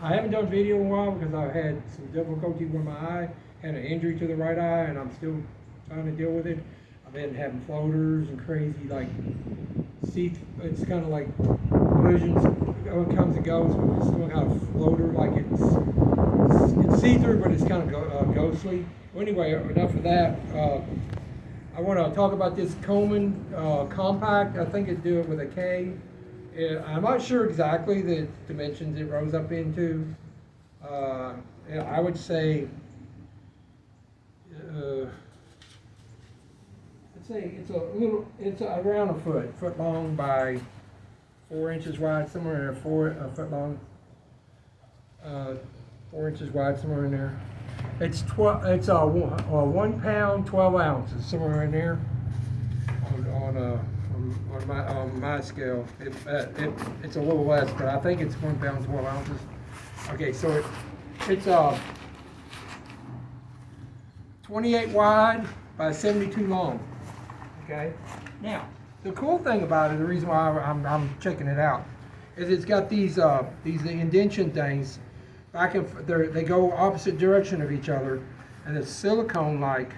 I haven't done video in a while because I've had some difficulty with my eye, had an injury to the right eye, and I'm still trying to deal with it. I've been having floaters and crazy, like, it's kind of like collisions, it comes and goes, but it's still kind of floater, like it's see-through, but it's kind of ghostly. Well, anyway, enough of that. I want to talk about this Coleman Compact. I think it do it with a K. I'm not sure exactly the dimensions it rose up into. I would say, it's around a foot long by 4 inches wide, somewhere in there, a foot long, 4 inches wide, somewhere in there. It's 1 pound, 12 ounces, somewhere in there on my scale. It's a little less, but I think it's 1 pound, 12 ounces. Okay, so it's 28 wide by 72 long. Okay. Now, the cool thing about it, the reason why I'm checking it out, is it's got these indentation things. They go opposite direction of each other, and it's silicone-like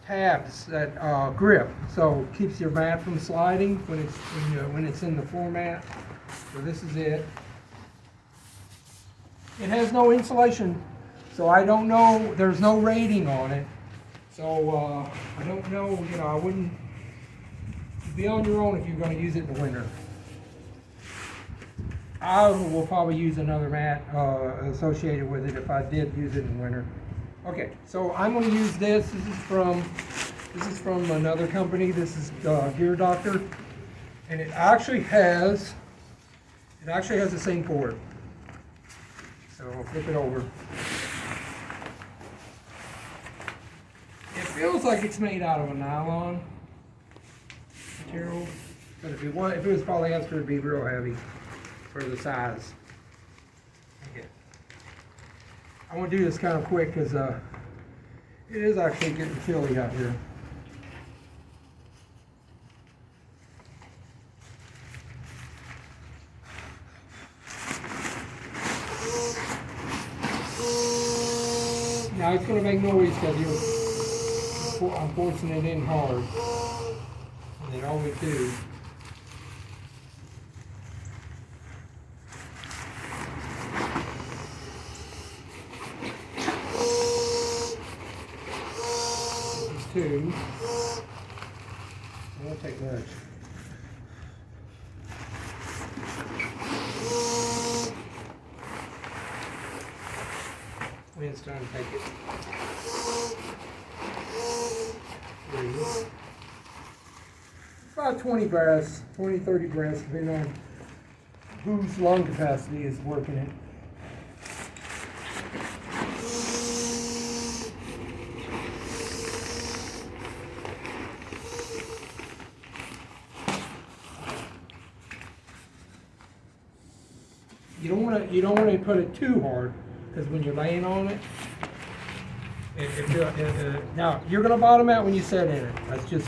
tabs that grip, so keeps your mat from sliding when it's in the floor mat. So this is it. It has no insulation, so I don't know. There's no rating on it, so I don't know. I wouldn't. You'd be on your own if you're going to use it in the winter. I will probably use another mat associated with it if I did use it in winter. Okay, so I'm going to use this. This is from another company. This is Gear Doctor, and it actually has the same port. So I'll flip it over. It feels like it's made out of a nylon material, but if it was polyester, it'd be real heavy for the size. Okay. I want to do this kind of quick because it is actually getting chilly out here. Now it's going to make noise because I'm forcing it in hard, and it always do. Two. It won't take much. Wind's trying to take it. Three. About 20 breaths, 20, 30 breaths, depending on whose lung capacity is working it. You don't want to put it too hard, because when you're laying on it, now you're going to bottom out when you set in it. That's just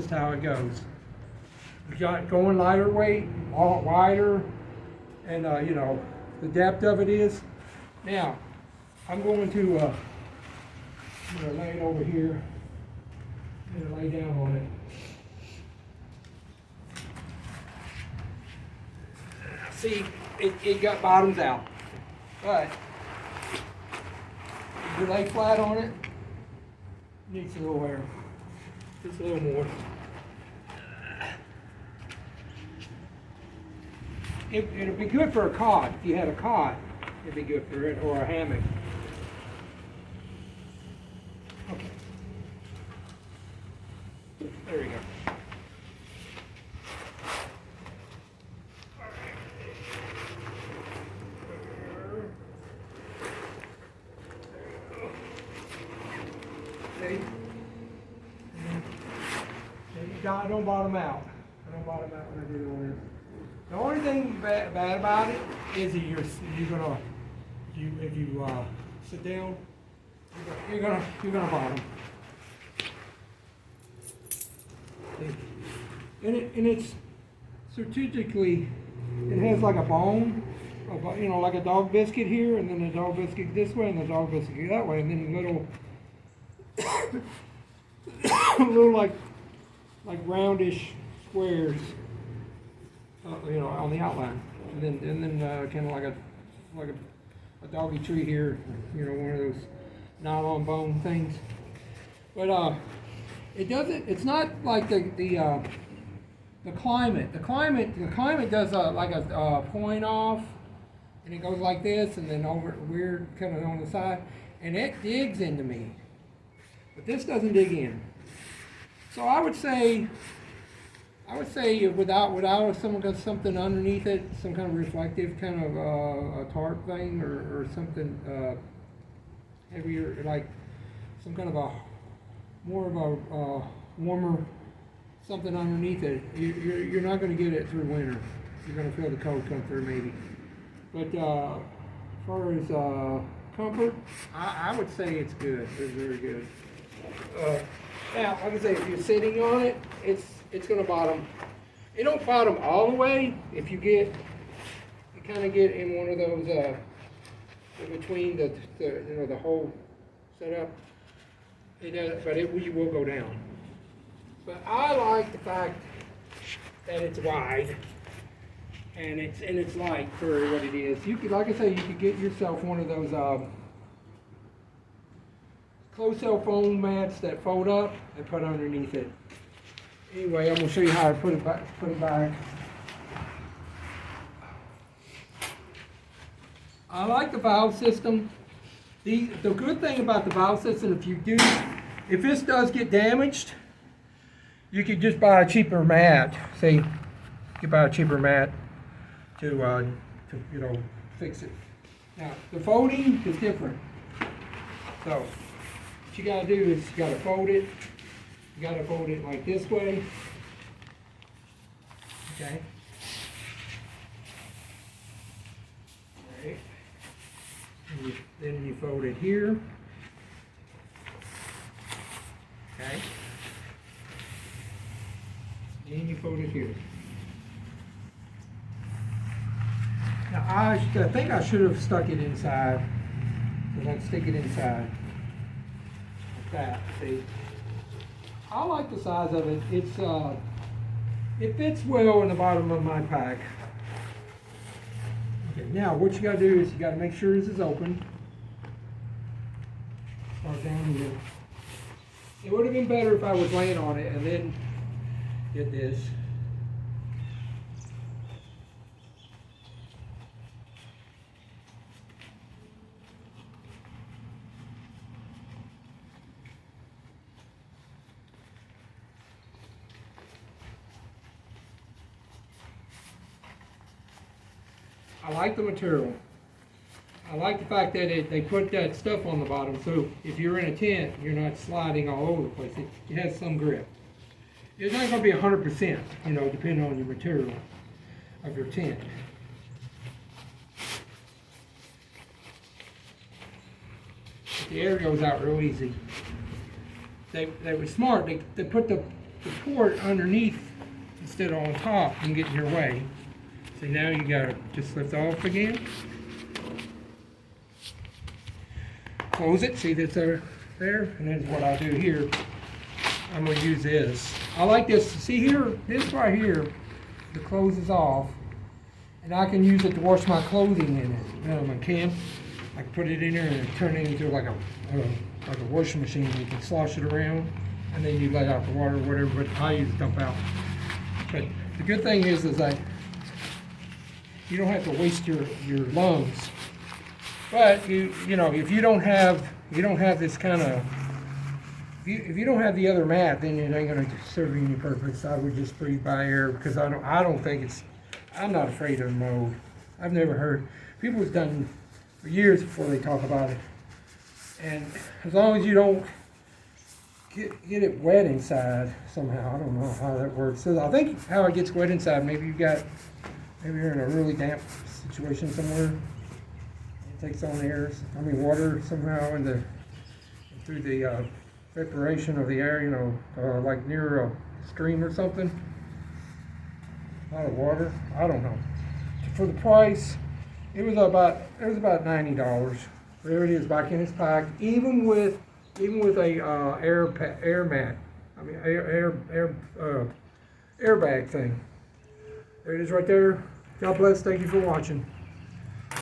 how it goes. You got going lighter weight, wider, and the depth of it is. Now I'm going to lay it over here and lay down on it. See, it got bottoms out, but if you lay flat on it, it needs a little air, just a little more. It'll be good for a cot. If you had a cot, it'd be good for it, or a hammock. Okay. There we go. I don't bottom out. I don't bottom out when I do all this. The only thing bad about it is that if you sit down, you're gonna bottom. And it's strategically, it has like a bone, you know, like a dog biscuit here, and then a dog biscuit this way, and a dog biscuit that way, and then little, little like roundish squares, you know, on the outline, and then kind of like a doggy tree here, you know, one of those nylon bone things. But it doesn't. It's not like the climate. The climate does like a point off, and it goes like this, and then over weird kind of on the side, and it digs into me. But this doesn't dig in. So I would say without something underneath it, some kind of reflective kind of a tarp thing or something heavier, like some kind of a more of a warmer something underneath it. You're not going to get it through winter. You're going to feel the cold come through maybe. But as far as comfort, I would say it's good. It's very good. Now, like I say, if you're sitting on it, it's going to bottom. It don't bottom all the way. If you kind of get in one of those in between the you know, the whole setup. It does, but you will go down. But I like the fact that it's wide and it's light for what it is. You could, like I say, you could get yourself one of those closed cell foam mats that fold up and put underneath it. Anyway, I'm going to show you how to put it back. I like the valve system. The good thing about the valve system, if this does get damaged, you could just buy a cheaper mat. See, you could buy a cheaper mat to you know, fix it. Now the folding is different. So what you gotta do is you gotta fold it. You gotta fold it like this way. Okay. All right. Then you fold it here. Okay. Then you fold it here. Now I think I should have stuck it inside. So let's stick it inside. Like that. See? I like the size of it. It fits well in the bottom of my pack. Okay, now what you gotta do is you gotta make sure this is open. Start down here. It would have been better if I was laying on it and then did this. I like the material. I like the fact that they put that stuff on the bottom, so if you're in a tent, you're not sliding all over the place. It has some grip. It's not going to be 100%, you know, depending on your material of your tent. But the air goes out real easy. They were smart. They put the port underneath instead of on top and get in your way. So now you gotta just lift off again. Close it, see that's there, and that's what I'll do here. I'm gonna use this. I like this, see here, this right here, the closes off, and I can use it to wash my clothing in it. I can put it in there and turn it into like a washing machine. You can slosh it around, and then you let out the water or whatever, but I use dump out. But the good thing is that you don't have to waste your lungs. But you know, if you don't have this kind of, if you don't have the other mat, then it ain't gonna serve you any purpose. I would just breathe by air because I don't think it's. I'm not afraid of mold. I've never heard people have done for years before they talk about it. And as long as you don't get it wet inside somehow, I don't know how that works. So I think how it gets wet inside, maybe you're in a really damp situation somewhere. It takes on water somehow through the evaporation of the air, you know, like near a stream or something. A lot of water. I don't know. For the price, It was about $90. There it is, back in its pack, even with a air mat. I mean airbag thing. There it is right there. God bless. Thank you for watching.